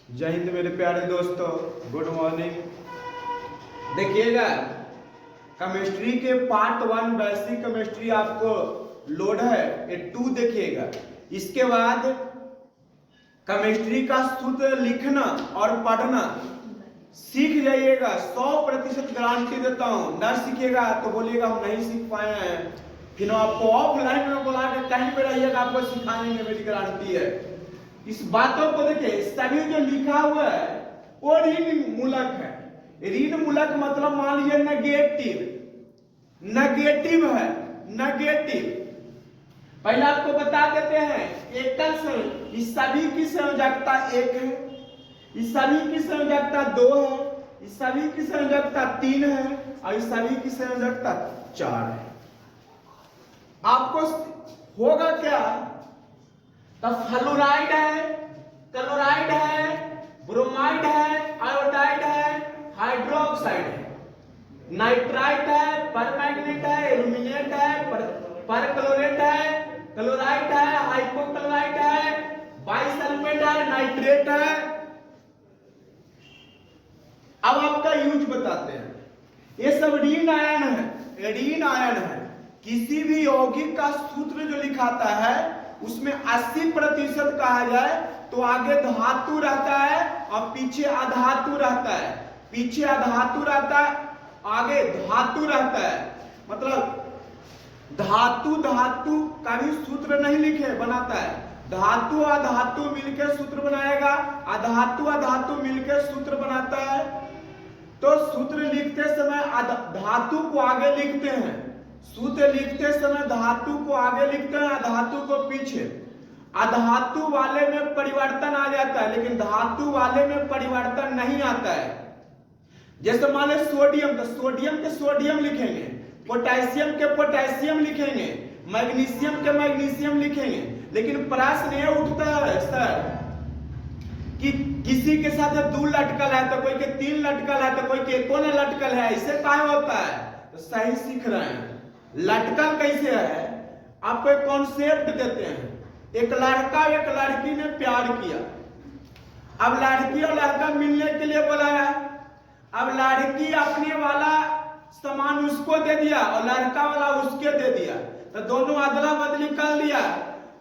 जय हिंद मेरे प्यारे दोस्तों, गुड मॉर्निंग। देखिएगा, केमिस्ट्री के पार्ट 1 बेसिक केमिस्ट्री आपको लोड है, ये 2 देखिएगा। इसके बाद केमिस्ट्री का सूत्र लिखना और पढ़ना सीख जाइएगा। 100% गारंटी देता हूँ। न सीखिएगा तो बोलिएगा हम नहीं सीख पाए हैं, फिर आपको ऑफलाइन में बुला के कहीं पे रहिएगा, आपको सिखाएंगे, मेरी गारंटी है। इस बातों को देखिए, सभी जो लिखा हुआ है वो ऋण मूलक है। ऋण मूलक मतलब मान लीजिए नेगेटिव, नेगेटिव है, नेगेटिव। पहले आपको बता देते हैं एकल संयोजक, इस सभी की संयोजकता 1 है, इस सभी की संयोजकता 2 है, इस सभी की संयोजकता 3 है और इस सभी की संयोजकता 4 है। आपको होगा क्या? तब फ्लोराइड है, क्लोराइड है, ब्रोमाइड है, आयोडाइड है, हाइड्रोक्साइड है, नाइट्राइट है, परमैंगनेट है, एल्यूमिनेट है, परक्लोरेट है, क्लोराइड है, हाइपोक्लोराइड है, बाइसल्फेट है, नाइट्रेट है। अब आपका यूज बताते हैं। ये सब ऋण आयन है, ऋण आयन है। किसी भी यौगिक का सूत्र जो लिखाता है उसमें 80% कहा जाए तो आगे धातु रहता है और पीछे अधातु रहता है। पीछे अधातु रहता है, आगे धातु रहता है। मतलब धातु धातु का भी सूत्र नहीं लिखे बनाता है, धातु अधातु मिलकर सूत्र बनाएगा, अधातु अधातु मिलकर सूत्र बनाता है। तो सूत्र लिखते समय धातु को आगे लिखते हैं, सूत्र लिखते समय धातु को आगे लिखते हैं, अधातु को पीछे। अधातु वाले में परिवर्तन आ जाता है लेकिन धातु वाले में परिवर्तन नहीं आता है। जैसे मान लो सोडियम, तो सोडियम के सोडियम लिखेंगे, पोटेशियम के पोटेशियम लिखेंगे, मैग्नीशियम के मैग्नीशियम लिखेंगे। लेकिन प्रश्न ये उठता है सर कि किसी के साथ 2 लटकल है तो कोई के 3 लटकल है तो कोई के 1 लटकल है, इससे क्या होता है? तो सही सीख रहे हैं। लटकल कैसे है? आपको एक कॉन्सेप्ट देते हैं। एक लड़का एक लड़की ने प्यार किया, अब लड़की और लड़का मिलने के लिए बुलाया। अब लड़की अपने वाला सामान उसको दे दिया और लड़का वाला उसके दे दिया, तो दोनों अदला बदली कर लिया,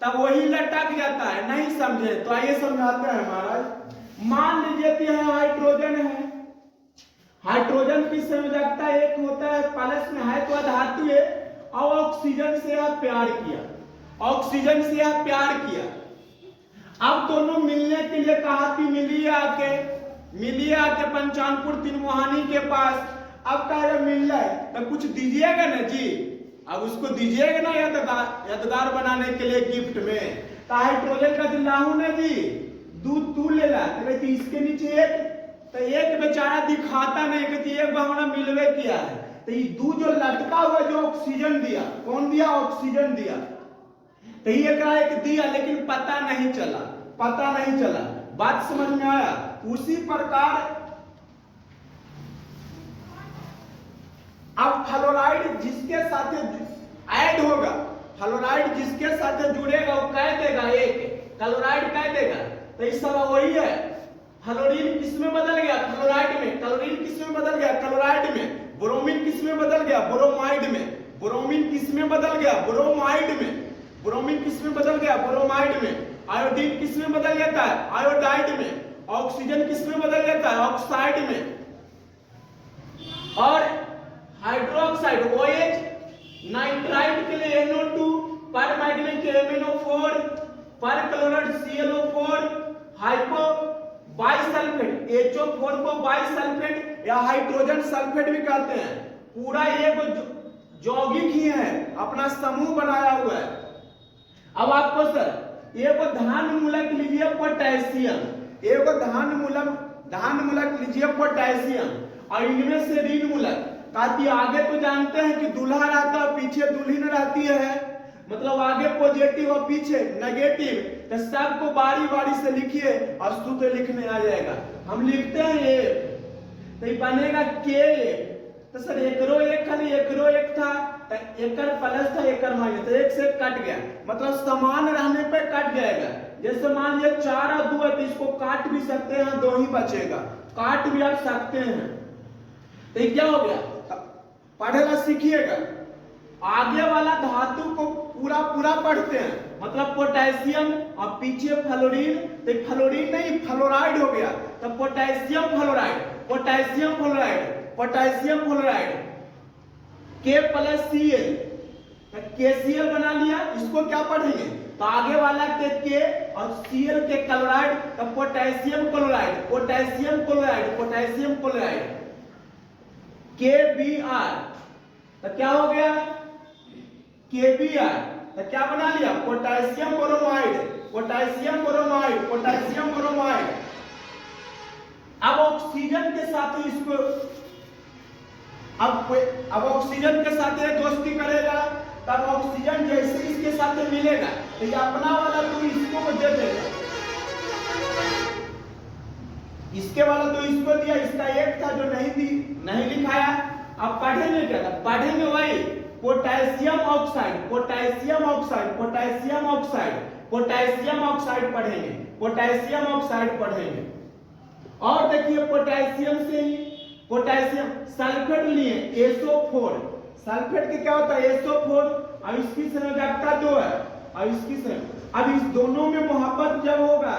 तब वही लटक जाता है। नहीं समझे तो आइए समझाते हैं महाराज। मान लीजिए कि हाइड्रोजन है, हाइड्रोजन की संयोजकता 1 होता है, प्लस में है तो धातु है, और ऑक्सीजन से आप प्यार किया, ऑक्सीजन से आप प्यार किया। अब दोनों मिलने के लिए कहा कि मिलिए आके पंचानपुर तिनमुहानी के पास। अब कहा मिल रहा है तो कुछ दीजिएगा ना जी, अब उसको दीजिएगा ना यादगार बनाने के लिए गिफ्ट में। तो हाइड्रोजन का दिलाहू ना जी, दूध तू ले ला, तो इसके नीचे एक बेचारा दिखाता नहीं कि एक हमारा मिलवे किया है। तो ये दूध जो लटका हुआ जो ऑक्सीजन दिया, कौन दिया? ऑक्सीजन दिया। तो ये एक दिया लेकिन पता नहीं चला, पता नहीं चला। बात समझ में आया? उसी प्रकार अब फ्लोराइड जिसके साथ ऐड होगा, फ्लोराइड जिसके साथ जुड़ेगा वो कह देगा 1, क्लोराइड कह देगा। तो इस सब वही है। फ्लोरीन किस में बदल गया? फ्लोराइड में। क्लोरीन किस में बदल गया? क्लोराइड में। ब्रोमीन किस में बदल गया? ब्रोमाइड में। ब्रोमीन किस में बदल गया? ब्रोमाइड में। ब्रोमीन किस में बदल गया? ब्रोमाइड में। आयोडीन किस में बदल जाता है? आयोडाइड में। ऑक्सीजन किस में बदल जाता है? ऑक्साइड में। और हाइड्रोक्साइड OH, नाइट्राइट के लिए NO2, परमैंगनेट के MnO4, परक्लोराइड ClO4, hypo bisulphate HO4 को बाइसल्फेट या हाइड्रोजन सल्फेट भी कहते हैं। पूरा ये यौगिक ही है, अपना समूह बनाया हुआ है। अब आपको सर एक धान मूलक लीजिए पोटेशियम, एक धान मूलक लीजिए पोटेशियम, और इनमें से ऋण मूलक। ताकि आगे तो जानते हैं कि दूल्हा रहता है पीछे दुल्हन रहती है, मतलब आगे पॉजिटिव और पीछे नेगेटिव। तो सबको बारी बारी से लिखिए और सूत्र लिखने आ जाएगा। हम लिखते हैं ये, तो ये बनेगा K। तो सर एकरो एक खाली एकरो एक था, तो एकर प्लस था एकर माइनस, तो 1 से कट गया, मतलब समान रहने पे कट जाएगा। जैसे मान लिया 4 और 2 है तो इसको काट भी सकते हैं, 2 ही बचेगा, काट भी आप सकते हैं। तो ये क्या हो गया, पढ़ेला सीखिएगा। आगे वाला धातु को पूरा पूरा पढ़ते हैं, मतलब पोटेशियम और पीछे फ्लोरीन, तो फ्लोरीन नहीं फ्लोराइड हो गया, तो potassium fluoride, potassium fluoride, potassium fluoride, K+Cl, KCl बना लिया। इसको क्या पढ़ेंगे, तो आगे वाला के और Cl के क्लोराइड, तो potassium chloride, potassium chloride, potassium chloride, KBr, तो क्या हो गया KBr, तो क्या बना लिया potassium bromide, potassium bromide, potassium bromide. अब ऑक्सीजन के साथ ही इसको अब ऑक्सीजन के साथ ये दोस्ती करेगा, तब ऑक्सीजन जैसे इसके साथ मिलेगा तो ये अपना वाला तो इसको दे देगा, इसके वाला तो इसको दिया, इसका एक था जो नहीं लिखाया। अब पढ़ेंगे क्या, पढ़ेंगे वही potassium oxide, potassium oxide, potassium oxide, potassium oxide पढ़ेंगे, पोटेशियम ऑक्साइड पढ़ेंगे। और देखिए पोटेशियम से ही पोटेशियम सल्फेट लिए SO4, सल्फेट के क्या होता है SO4, अब इसकी संयोजकता 2 है, अब इस दोनों में मोहब्बत जब होगा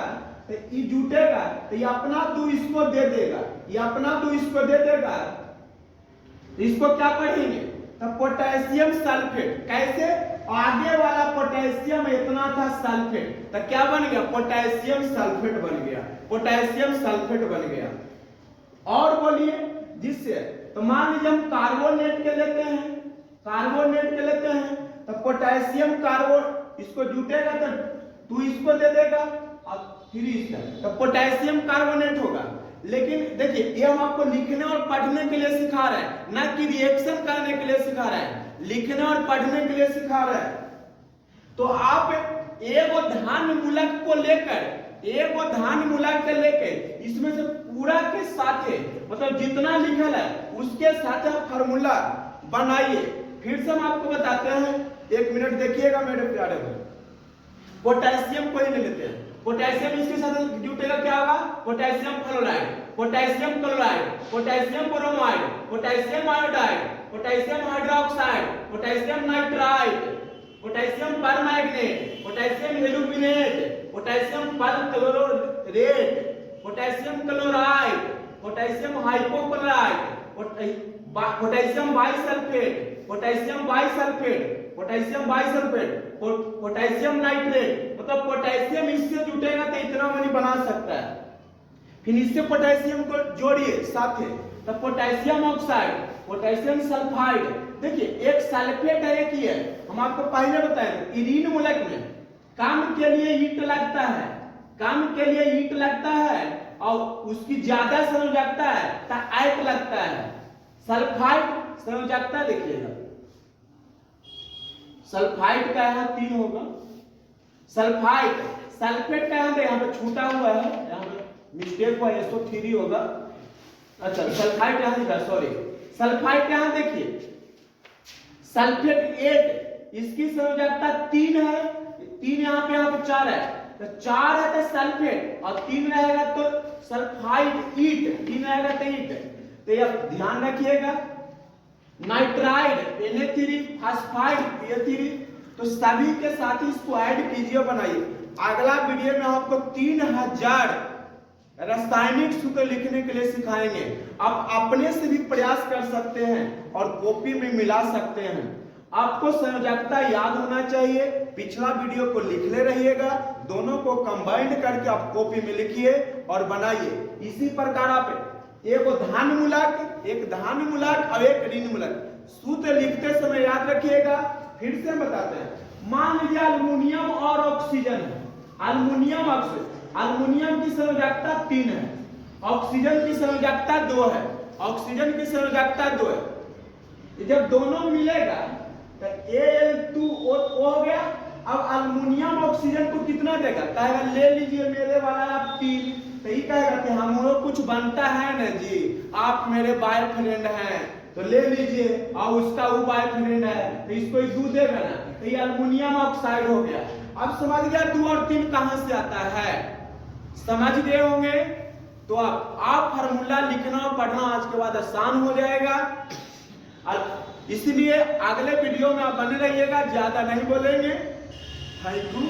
तो ये जुटेगा, तो ये अपना 2 इसको दे देगा, ये अपना 2 इसको दे देगा। इसको क्या पढ़ेंगे, तो पोटेशियम सल्फेट, कैसे, आगे वाला पोटेशियम इतना था सल्फेट, तो क्या बन गया पोटेशियम सल्फेट बन गया, पोटेशियम सल्फेट बन गया। और बोलिए जिससे, तो मान लीजिए हम कार्बोनेट के लेते हैं, कार्बोनेट के लेते हैं, तो पोटेशियम कार्बो इसको जुटेगा तो 2 इसको दे देगा और 3 इसका, तो पोटेशियम कार्बोनेट होगा। लेकिन देखिए ये हम आपको लिखने और पढ़ने के लिए सिखा रहे हैं, ना कि रिएक्शन करने के लिए सिखा रहे हैं, लिखने और पढ़ने के लिए सिखा रहे हैं। तो आप एक धान मूलक को लेकर, एक धान मूलक के लेकर इसमें से पूरा के साथ, मतलब जितना लिखल है उसके साथ आप फार्मूला बनाइए। फिर से हम आपको बताते हैं, 1 मिनट देखिएगा मेरे प्यारे भाई। पोटेशियम को ही ले लेते हैं, पोटेशियम इसके साथ जुटेगा क्या होगा potassium fluoride, potassium chloride, potassium bromide, potassium iodide, potassium hydroxide, potassium nitrite, potassium permanganate, potassium aluminate, potassium perchlorate, potassium chloride, potassium hypochloride, potassium bisulphate, potassium bisulphate, potassium bisulphate, potassium nitrate, मतलब potassium इससे जुटेगा तो इतना money बना सकता है। फिर इससे पोटेशियम को जोड़िए साथ में, तो पोटेशियम ऑक्साइड, पोटेशियम सल्फाइड। देखिए एक सल्फेट है, एक ही है, हम आपको पहले बताए इरीन मूलक में काम के लिए ईंट लगता है, काम के लिए ईंट लगता है और उसकी ज्यादा संयोजकता है तो ऐट लगता है। सल्फाइड संयोजकता देखिएगा, सल्फाइड का यहाँ 3 होगा, सल्फाइड, सल्फेट का यहाँ पे छूटा हुआ है, यहाँ पे मिस्टेक हुआ, SO3 होगा। अच्छा सल्फाइड यहाँ लिखा, सॉरी सल्फाइड यहाँ देखिए सल्फेट 8, इसकी संयोजकता 3 है, 3 यहाँ पे 4 है, तो 4 है तो सल्फेट और 3 रहेगा तो सल्फाइड ईट, 3 रहेगा तो ईट। तो ये ध्यान रखिएगा। नाइट्राइड Na3, फास्फाइड Pa3, तो सभी के साथ ही इसको ऐड कीजिए, बनाइए। अगला वीडियो में आपको 3000 रासायनिक सूत्र लिखने के लिए सिखाएंगे। आप अपने से भी प्रयास कर सकते हैं और कॉपी में मिला सकते हैं। आपको संयोजकता याद होना चाहिए, पिछला वीडियो को लिखले रहिएगा, दोनों को कंबाइंड करके आप कॉपी में लिखिए और बनाइए। इसी प्रकार आप एक धान मूलक, एक धान मूलक और एक ऋण मूलक सूत्र लिखते समय याद रखिएगा। फिर से बताते हैं, मान लीजिए अल्युमिनियम और ऑक्सीजन है, अल्युमिनियम ऑक्सीजन, अल्युमिनियम की संयोजकता 3 है, ऑक्सीजन की संयोजकता 2 है, ऑक्सीजन की संयोजकता 2 है। जब दोनों मिलेगा तो Al2O हो गया। अब अल्युमिनियम ऑक्सीजन को कितना देगा, कहेगा ले लीजिए मेरे वाला आप 3, तो ये कहेगा कि हम लोग कुछ बनता है ना जी, आप मेरे बॉयफ्रेंड हैं तो ले लीजिए, और उसका वो बॉयफ्रेंड है तो इसको 2 देगा ना, तो ये अल्युमिनियम ऑक्साइड हो गया। अब समझ गया 2 और 3 कहां से आता है, समझ गए होंगे। तो आप फार्मूला लिखना और पढ़ना आज के बाद आसान हो जाएगा। और इसलिए अगले वीडियो में आप बने रहिएगा, ज्यादा नहीं बोलेंगे। Thank you.